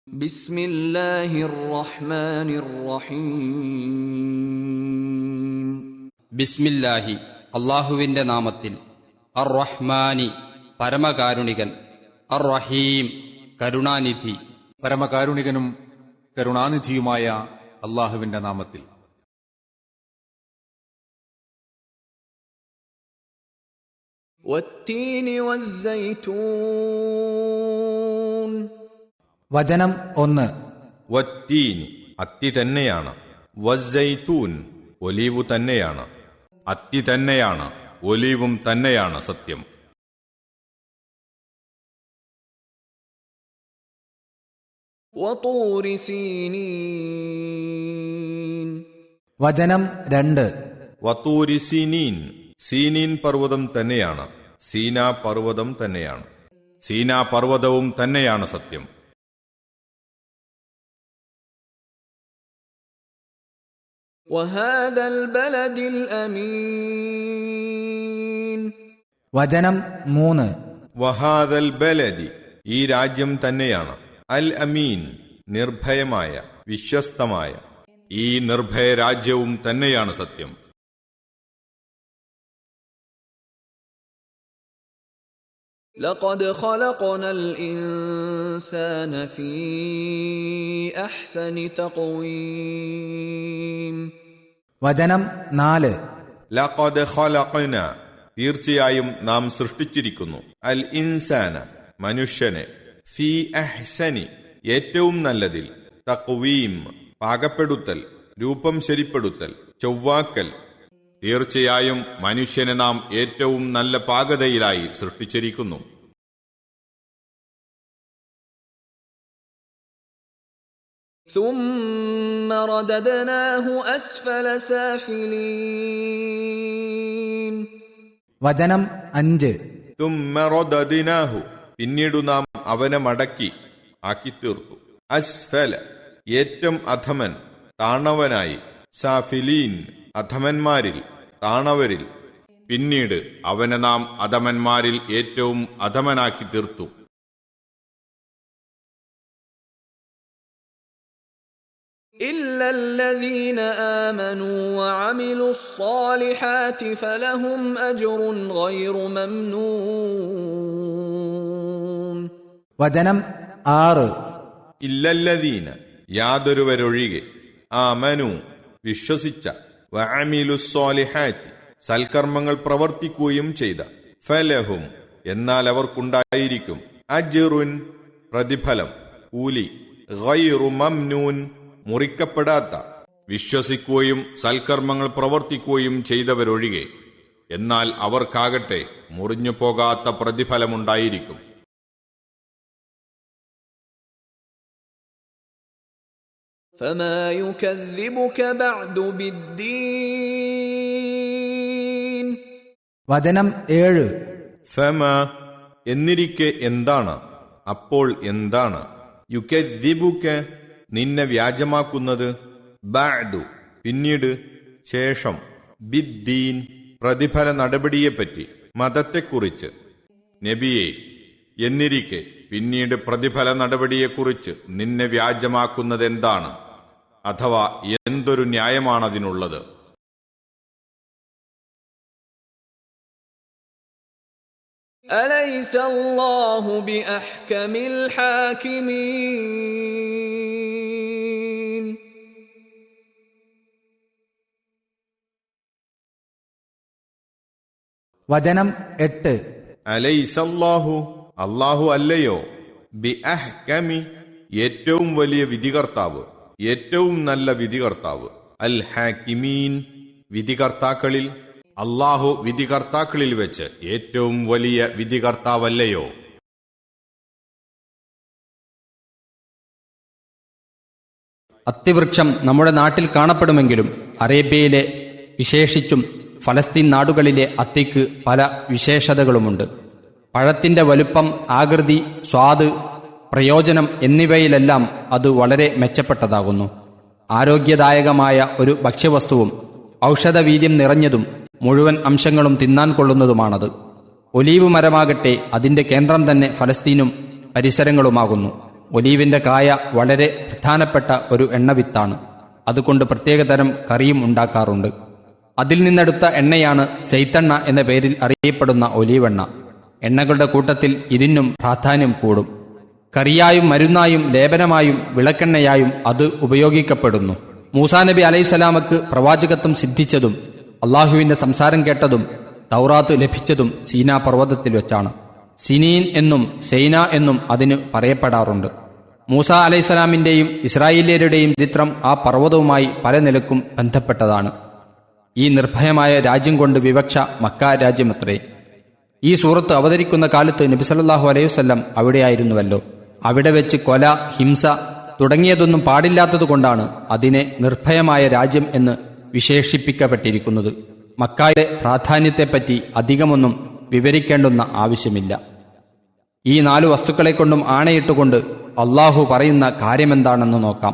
بسم الله الرحمن الرحيم ബിസ്മില്ലാഹി അല്ലാഹുവിന്റെ നാമത്തിൽ. അർ റഹ്മാനി പരമകാരുണികൻ, അർ റഹീം കരുണാനിധി. പരമകാരുണികനും കരുണാനിധിയുമായ അല്ലാഹുവിന്റെ നാമത്തിൽ. والتين والزيتون. വചനം 1. വത്തീൻ അത്തി തന്നെയാണ്, വസ്സൈത്തൂൻ ഒലീവു തന്നെയാണ്, അത്തി തന്നെയാണ്, ഒലീവും തന്നെയാണ് സത്യം. وطور سينين. വചനം 2. വത്തൂരി സീനീൻ സീനീൻ പർവ്വതം തന്നെയാണ്, സീനാ പർവ്വതം തന്നെയാണ്, സീനാ പർവ്വതവും തന്നെയാണ് സത്യം. وهذا البلد الأمين. വചനം 3. വഹാദൽ ബലദി ഈ രാജ്യം തന്നെയാണ്, അൽ അമീൻ നിർഭയമായ വിശ്വസ്തമായ ഈ നിർഭയ രാജ്യവും തന്നെയാണ് സത്യം. لقد خلقنا الإنسان في أحسن تقويم. വചനം 4. ലഖദ് ഖലഖന തീർച്ചയായും നാം സൃഷ്ടിച്ചിരിക്കുന്നു, അൽ ഇൻസാന മനുഷ്യനെ, ഫീ അഹ്സനി ഏറ്റവും നല്ലതിൽ, തഖ്വീം പാകപ്പെടുത്തൽ, രൂപം ശരിപ്പെടുത്തൽ, ചൊവ്വാക്കൽ. തീർച്ചയായും മനുഷ്യനെ നാം ഏറ്റവും നല്ല പാകതയിലായി സൃഷ്ടിച്ചിരിക്കുന്നു. ثم رددناه أسفل سافلين. വചനം 5. തുമ്മ റദദിനാഹു പിന്നീട് നാം അവനെ മടക്കി ആക്കിത്തീർത്തു, അസ്ഫല ഏറ്റവും അധമൻ താണവനായി, സാഫിലീൻ അധമന്മാരിൽ താണവരിൽ. പിന്നീട് അവനെ നാം അധമന്മാരിൽ ഏറ്റവും അധമനാക്കി തീർത്തു. إلا الذين آمنوا وعملوا الصالحات فلهم أجر غير ممنون. വചനം 6. ഇല്ലല്ലദീന യാതൊരുവരൊഴികെ, ആമനു വിശ്വസിച്ച, വഅമിലു സ്വാലിഹാത്തി സൽക്കർമ്മങ്ങൾ പ്രവർത്തിക്കുകയും ചെയ്ത, ഫലഹും എന്നാൽ അവർക്കുണ്ടായിരിക്കും, അജ്റുൻ പ്രതിഫലം, കൂലി, ഗൈറു മംനൂൻ മുറിക്കപ്പെടാത്ത. വിശ്വസിക്കുകയും സൽക്കർമ്മങ്ങൾ പ്രവർത്തിക്കുകയും ചെയ്തവരൊഴികെ, എന്നാൽ അവർക്കാകട്ടെ മുറിഞ്ഞു പോകാത്ത പ്രതിഫലമുണ്ടായിരിക്കും. فما يكذبك بعد بالدين. വചനം 7. ഫമ എന്നിരിക്കെ എന്താണ്, അപ്പോൾ എന്താണ്, യുകദ്ദിബുക നിന്നെ വ്യാജമാക്കുന്നത്, ബഅദു പിന്നീട്, ശേഷം, ബിദ്ദീൻ പ്രതിഫല നടപടിയെപ്പറ്റി, മതത്തെക്കുറിച്ച്. നബിയെ എന്നിരിക്കെ പിന്നീട് പ്രതിഫല നടപടിയെക്കുറിച്ച് നിന്നെ വ്യാജമാക്കുന്നതെന്താണ്, അഥവാ എന്തൊരു ന്യായമാണതിനുള്ളത്? أليس الله بأحكم الحاكمين. വചനം 8. അലൈസല്ലാഹു അല്ലാഹു അല്ലയോ, ബി അഹ്കമി ഏറ്റവും വലിയ വിധികർത്താവ്, ഏറ്റവും നല്ല വിധികർത്താവ്, അൽ ഹാക്കിമീൻ വിധികർത്താക്കളിൽ, അല്ലാഹു വിധികർത്താക്കളിൽ വെച്ച് ഏറ്റവും വലിയ വിധികർത്താവല്ലയോ? അത്തിവൃക്ഷം നമ്മുടെ നാട്ടിൽ കാണപ്പെടുമെങ്കിലും അറേബ്യയിലെ വിശേഷിച്ചും ഫലസ്തീൻ നാടുകളിലെ അത്തിക്ക് പല വിശേഷതകളുമുണ്ട്. പഴത്തിന്റെ വലുപ്പം, ആകൃതി, സ്വാദ്, പ്രയോജനം എന്നിവയിലെല്ലാം അത് വളരെ മെച്ചപ്പെട്ടതാകുന്നു. ആരോഗ്യദായകമായ ഒരു ഭക്ഷ്യവസ്തുവും ഔഷധവീര്യം നിറഞ്ഞതും മുഴുവൻ അംശങ്ങളും തിന്നാൻ കൊള്ളുന്നതുമാണത്. ഒലീവ് മരമാകട്ടെ അതിന്റെ കേന്ദ്രം തന്നെ ഫലസ്തീനും പരിസരങ്ങളുമാകുന്നു. ഒലീവിന്റെ കായ വളരെ പ്രധാനപ്പെട്ട ഒരു എണ്ണവിത്താണ്. അതുകൊണ്ട് പ്രത്യേകതരം കറിയും ഉണ്ടാക്കാറുണ്ട്. അതിൽ നിന്നെടുത്ത എണ്ണയാണ് സെയ്ത്തെണ്ണ എന്ന പേരിൽ അറിയപ്പെടുന്ന ഒലീവെണ്ണ. എണ്ണകളുടെ കൂട്ടത്തിൽ ഇതിനും പ്രാധാന്യം കൂടും. കറിയായും മരുന്നായും ലേപനമായും വിളക്കെണ്ണയായും അത് ഉപയോഗിക്കപ്പെടുന്നു. മൂസാ നബി അലൈഹിസ്സലാമക്ക് പ്രവാചകത്വം സിദ്ധിച്ചതും അള്ളാഹുവിന്റെ സംസാരം കേട്ടതും തൗറാത്ത് ലഭിച്ചതും സീനാ പർവ്വതത്തിൽ വെച്ചാണ്. സിനീൻ എന്നും സൈന എന്നും അതിന് പറയപ്പെടാറുണ്ട്. മൂസാ അലൈഹിസ്സലാമിന്റെയും ഇസ്രായേല്യരുടെയും ചരിത്രം ആ പർവ്വതവുമായി പല നിലക്കും ബന്ധപ്പെട്ടതാണ്. ഈ നിർഭയമായ രാജ്യം കൊണ്ട് വിവക്ഷ മക്ക രാജ്യമത്രേ. ഈ സൂറത്ത് അവതരിക്കുന്ന കാലത്ത് നബി സല്ലല്ലാഹു അലൈഹി വസല്ലം അവിടെയായിരുന്നുവല്ലോ. അവിടെ വെച്ച് കൊല, ഹിംസ തുടങ്ങിയതൊന്നും പാടില്ലാത്തതുകൊണ്ടാണ് അതിനെ നിർഭയമായ രാജ്യം എന്ന് വിശേഷിപ്പിക്കപ്പെട്ടിരിക്കുന്നത്. മക്കയുടെ പ്രാധാന്യത്തെപ്പറ്റി അധികമൊന്നും വിവരിക്കേണ്ടുന്ന ആവശ്യമില്ല. ഈ 4 വസ്തുക്കളെക്കൊണ്ടും ആണയിട്ടുകൊണ്ട് അള്ളാഹു പറയുന്ന കാര്യമെന്താണെന്ന് നോക്കാം.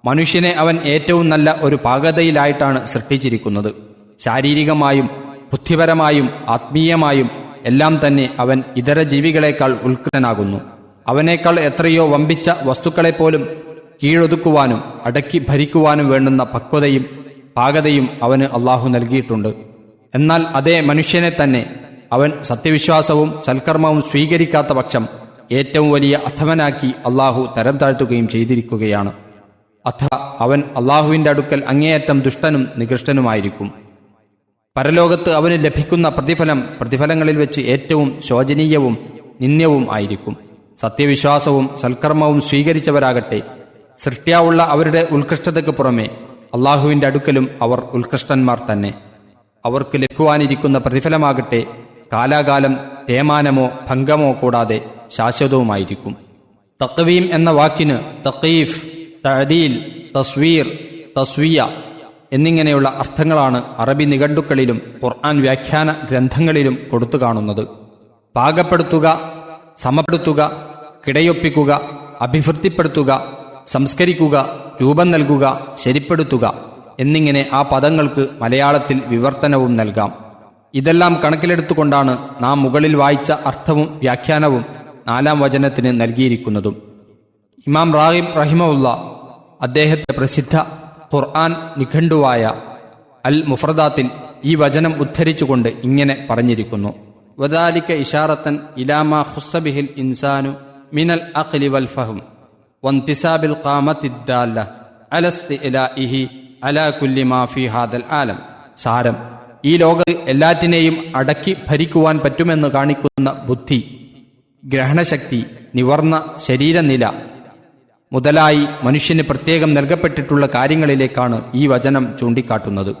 മനുഷ്യനെ അവൻ ഏറ്റവും നല്ല ഒരു പാകതയിലായിട്ടാണ് സൃഷ്ടിച്ചിരിക്കുന്നത്. ശാരീരികമായും ബുദ്ധിപരമായും ആത്മീയമായും എല്ലാം തന്നെ അവൻ ഇതര ജീവികളെക്കാൾ ഉത്കൃഷ്ടനാകുന്നു. അവനേക്കാൾ എത്രയോ വമ്പിച്ച വസ്തുക്കളെപ്പോലും കീഴൊതുക്കുവാനും അടക്കി ഭരിക്കുവാനും വേണ്ടുന്ന പക്വതയും പാകതയും അവന് അള്ളാഹു നൽകിയിട്ടുണ്ട്. എന്നാൽ അതേ മനുഷ്യനെ തന്നെ അവൻ സത്യവിശ്വാസവും സൽക്കർമ്മവും സ്വീകരിക്കാത്ത പക്ഷം ഏറ്റവും വലിയ അധമനാക്കി അള്ളാഹു തരം താഴ്ത്തുകയും ചെയ്തിരിക്കുകയാണ്. അഥവാ അവൻ അള്ളാഹുവിന്റെ അടുക്കൽ അങ്ങേയറ്റം ദുഷ്ടനും നികൃഷ്ടനുമായിരിക്കും. പരലോകത്ത് അവന് ലഭിക്കുന്ന പ്രതിഫലങ്ങളിൽ വെച്ച് ഏറ്റവും ശോചനീയവും നിന്ദ്യവും ആയിരിക്കും. സത്യവിശ്വാസവും സൽക്കർമ്മവും സ്വീകരിച്ചവരാകട്ടെ സൃഷ്ടിയാവുള്ള അവരുടെ ഉത്കൃഷ്ടതയ്ക്ക് പുറമെ അള്ളാഹുവിന്റെ അടുക്കലും അവർ ഉത്കൃഷ്ടന്മാർ തന്നെ. അവർക്ക് ലഭിക്കുവാനിരിക്കുന്ന പ്രതിഫലമാകട്ടെ കാലാകാലം തേമാനമോ ഭംഗമോ കൂടാതെ ശാശ്വതവുമായിരിക്കും. തഖ്വീം എന്ന വാക്കിന് തഖീഫ്, തഅദീൽ, തസ്വീർ, തസ്വിയ എന്നിങ്ങനെയുള്ള അർത്ഥങ്ങളാണ് അറബി നിഘണ്ടുക്കളിലും ഖുർആൻ വ്യാഖ്യാന ഗ്രന്ഥങ്ങളിലും കൊടുത്തു കാണുന്നത്. പാകപ്പെടുത്തുക, സമപ്പെടുത്തുക, കിടയൊപ്പിക്കുക, അഭിവൃദ്ധിപ്പെടുത്തുക, സംസ്കരിക്കുക, രൂപം നൽകുക, ശരിപ്പെടുത്തുക എന്നിങ്ങനെ ആ പദങ്ങൾക്ക് മലയാളത്തിൽ വിവർത്തനവും നൽകാം. ഇതെല്ലാം കണക്കിലെടുത്തുകൊണ്ടാണ് നാം മുകളിൽ വായിച്ച അർത്ഥവും വ്യാഖ്യാനവും 4-ാം വചനത്തിന് നൽകിയിരിക്കുന്നതും. ഇമാം റാഗിബ് റഹിമഹുല്ല അദ്ദേഹത്തെ പ്രസിദ്ധ ഖുർആൻ നിഘണ്ടുവായ അൽ മുഫ്രദാത്തിൽ ഈ വചനം ഉദ്ധരിച്ചുകൊണ്ട് ഇങ്ങനെ പറഞ്ഞിരിക്കുന്നു: വദാലിക ഇശാറത്തൻ ഇലാമാ ഖുസ്സ ബിഹിൽ ഇൻസാനു മിനൽ അഖ്ലി വൽ ഫഹം വൻതിസാബിൽ ഖാമത്തിദ്ദാല്ല അലസ്തിഇലാഇഹി അലാ കുല്ലി മാ ഫീ ഹാദൽ ആലം. സാരം: ഈ ലോകത്ത് എല്ലാറ്റിനെയും അടക്കി ഭരിക്കുവാൻ പറ്റുമെന്ന് കാണിക്കുന്ന ബുദ്ധി, ഗ്രഹണശക്തി, നിവർന്ന ശരീരനില മുതലായി മനുഷ്യന് പ്രത്യേകം നൽകപ്പെട്ടിട്ടുള്ള കാര്യങ്ങളിലേക്കാണ് ഈ വചനം ചൂണ്ടിക്കാട്ടുന്നത്.